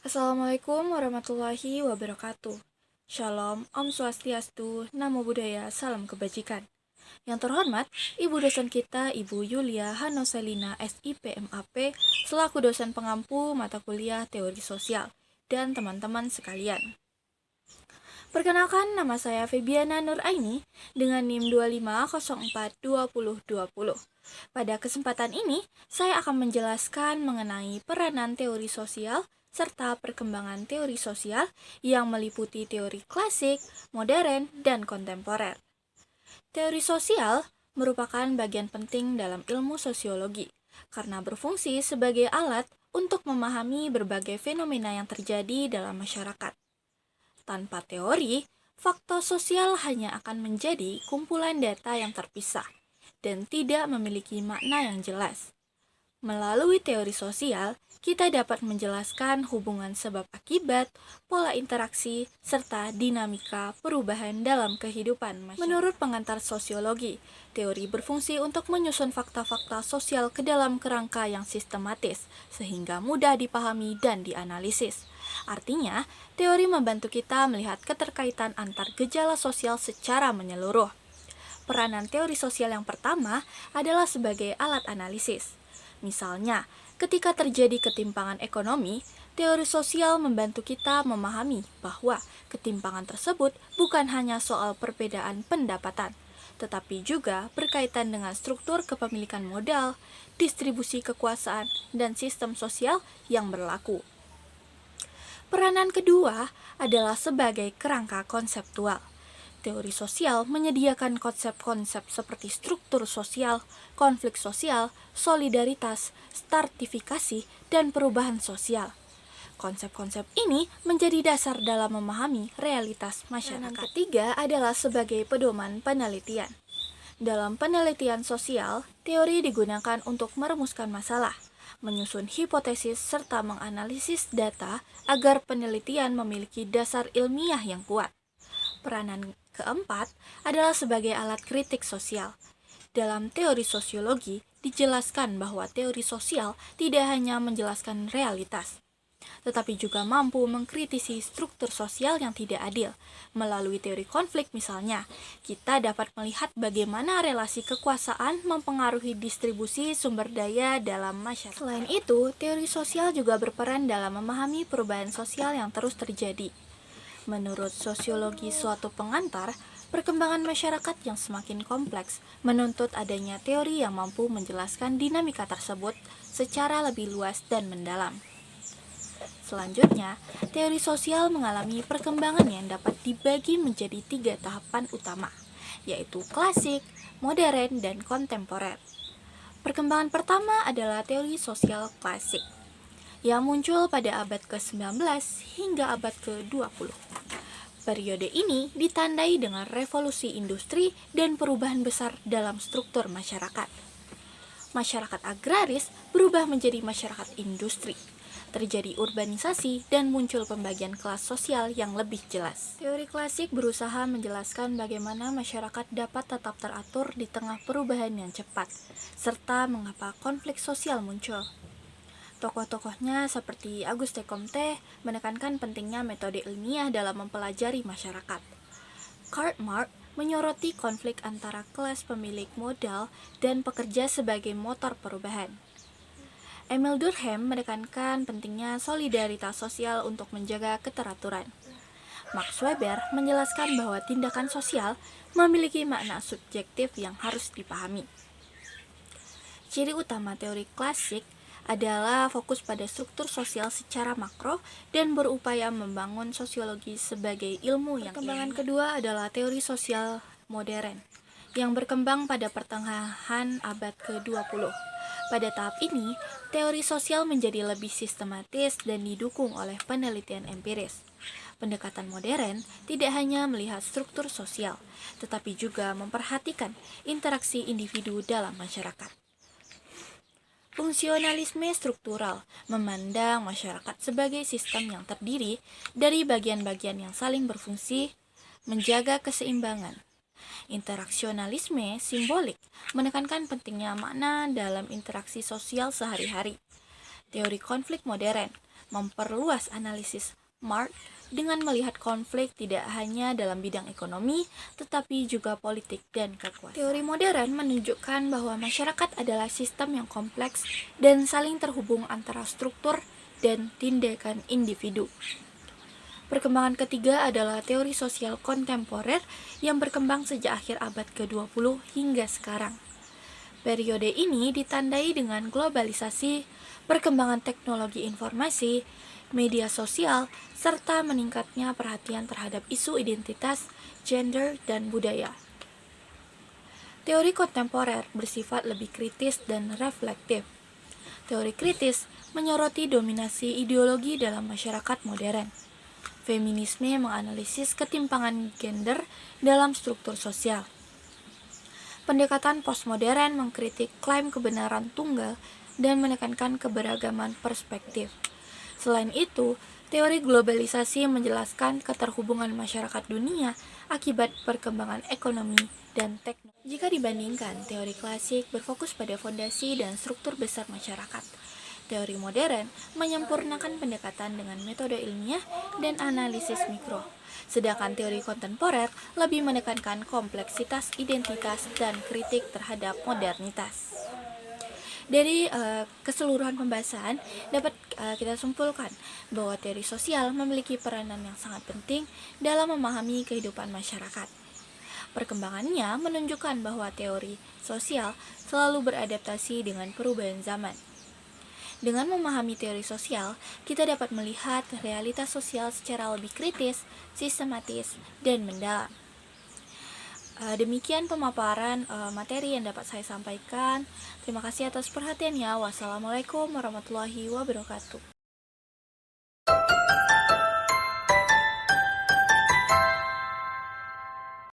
Assalamualaikum warahmatullahi wabarakatuh. Shalom, Om Swastiastu, Namo Buddhaya, Salam Kebajikan. Yang terhormat, Ibu dosen kita, Ibu Yulia Hanoselina SIPMAP, selaku dosen pengampu mata kuliah Teori Sosial, dan teman-teman sekalian. Perkenalkan, nama saya Febiana Nuraini dengan NIM 25042020. Pada kesempatan ini, saya akan menjelaskan mengenai peranan teori sosial serta perkembangan teori sosial yang meliputi teori klasik, modern, dan kontemporer. Teori sosial merupakan bagian penting dalam ilmu sosiologi karena berfungsi sebagai alat untuk memahami berbagai fenomena yang terjadi dalam masyarakat. Tanpa teori, fakta sosial hanya akan menjadi kumpulan data yang terpisah dan tidak memiliki makna yang jelas. Melalui teori sosial, kita dapat menjelaskan hubungan sebab akibat, pola interaksi, serta dinamika perubahan dalam kehidupan masyarakat. Menurut pengantar sosiologi, teori berfungsi untuk menyusun fakta-fakta sosial ke dalam kerangka yang sistematis, sehingga mudah dipahami dan dianalisis. Artinya, teori membantu kita melihat keterkaitan antar gejala sosial secara menyeluruh. Peranan teori sosial yang pertama adalah sebagai alat analisis. Misalnya, ketika terjadi ketimpangan ekonomi, teori sosial membantu kita memahami bahwa ketimpangan tersebut bukan hanya soal perbedaan pendapatan, tetapi juga berkaitan dengan struktur kepemilikan modal, distribusi kekuasaan, dan sistem sosial yang berlaku. Peranan kedua adalah sebagai kerangka konseptual. Teori sosial menyediakan konsep-konsep seperti struktur sosial, konflik sosial, solidaritas, stratifikasi, dan perubahan sosial. Konsep-konsep ini menjadi dasar dalam memahami realitas masyarakat. Peranan ketiga adalah sebagai pedoman penelitian. Dalam penelitian sosial, teori digunakan untuk merumuskan masalah, menyusun hipotesis, serta menganalisis data agar penelitian memiliki dasar ilmiah yang kuat. Peranan keempat adalah sebagai alat kritik sosial. Dalam teori sosiologi, dijelaskan bahwa teori sosial tidak hanya menjelaskan realitas, tetapi juga mampu mengkritisi struktur sosial yang tidak adil. Melalui teori konflik misalnya, kita dapat melihat bagaimana relasi kekuasaan mempengaruhi distribusi sumber daya dalam masyarakat. Selain itu, teori sosial juga berperan dalam memahami perubahan sosial yang terus terjadi. Menurut sosiologi suatu pengantar, perkembangan masyarakat yang semakin kompleks menuntut adanya teori yang mampu menjelaskan dinamika tersebut secara lebih luas dan mendalam. Selanjutnya, teori sosial mengalami perkembangan yang dapat dibagi menjadi 3 tahapan utama, yaitu klasik, modern, dan kontemporer. Perkembangan pertama adalah teori sosial klasik, yang muncul pada abad ke-19 hingga abad ke-20. Periode ini ditandai dengan revolusi industri dan perubahan besar dalam struktur masyarakat. Masyarakat agraris berubah menjadi masyarakat industri. Terjadi urbanisasi dan muncul pembagian kelas sosial yang lebih jelas. Teori klasik berusaha menjelaskan bagaimana masyarakat dapat tetap teratur di tengah perubahan yang cepat, serta mengapa konflik sosial muncul. Tokoh-tokohnya seperti Auguste Comte menekankan pentingnya metode ilmiah dalam mempelajari masyarakat. Karl Marx menyoroti konflik antara kelas pemilik modal dan pekerja sebagai motor perubahan. Emil Durkheim menekankan pentingnya solidaritas sosial untuk menjaga keteraturan. Max Weber menjelaskan bahwa tindakan sosial memiliki makna subjektif yang harus dipahami. Ciri utama teori klasik adalah fokus pada struktur sosial secara makro dan berupaya membangun sosiologi sebagai ilmu yang Perkembangan kedua adalah teori sosial modern yang berkembang pada pertengahan abad ke-20. Pada tahap ini, teori sosial menjadi lebih sistematis dan didukung oleh penelitian empiris. Pendekatan modern tidak hanya melihat struktur sosial, tetapi juga memperhatikan interaksi individu dalam masyarakat. Fungsionalisme struktural memandang masyarakat sebagai sistem yang terdiri dari bagian-bagian yang saling berfungsi, menjaga keseimbangan. Interaksionalisme simbolik menekankan pentingnya makna dalam interaksi sosial sehari-hari. Teori konflik modern memperluas analisis Marx dengan melihat konflik tidak hanya dalam bidang ekonomi, tetapi juga politik dan kekuasaan. Teori modern menunjukkan bahwa masyarakat adalah sistem yang kompleks dan saling terhubung antara struktur dan tindakan individu. Perkembangan ketiga adalah teori sosial kontemporer yang berkembang sejak akhir abad ke-20 hingga sekarang. Periode ini ditandai dengan globalisasi, perkembangan teknologi informasi, media sosial, serta meningkatnya perhatian terhadap isu identitas, gender, dan budaya. Teori kontemporer bersifat lebih kritis dan reflektif. Teori kritis menyoroti dominasi ideologi dalam masyarakat modern. Feminisme menganalisis ketimpangan gender dalam struktur sosial. Pendekatan postmodern mengkritik klaim kebenaran tunggal dan menekankan keberagaman perspektif. Selain itu, teori globalisasi menjelaskan keterhubungan masyarakat dunia akibat perkembangan ekonomi dan teknologi. Jika dibandingkan, teori klasik berfokus pada fondasi dan struktur besar masyarakat. Teori modern menyempurnakan pendekatan dengan metode ilmiah dan analisis mikro. Sedangkan teori kontemporer lebih menekankan kompleksitas identitas dan kritik terhadap modernitas. Dari keseluruhan pembahasan dapat kita simpulkan bahwa teori sosial memiliki peranan yang sangat penting dalam memahami kehidupan masyarakat. Perkembangannya menunjukkan bahwa teori sosial selalu beradaptasi dengan perubahan zaman. Dengan memahami teori sosial, kita dapat melihat realitas sosial secara lebih kritis, sistematis, dan mendalam. Demikian pemaparan materi yang dapat saya sampaikan. Terima kasih atas perhatiannya. Wassalamualaikum warahmatullahi wabarakatuh.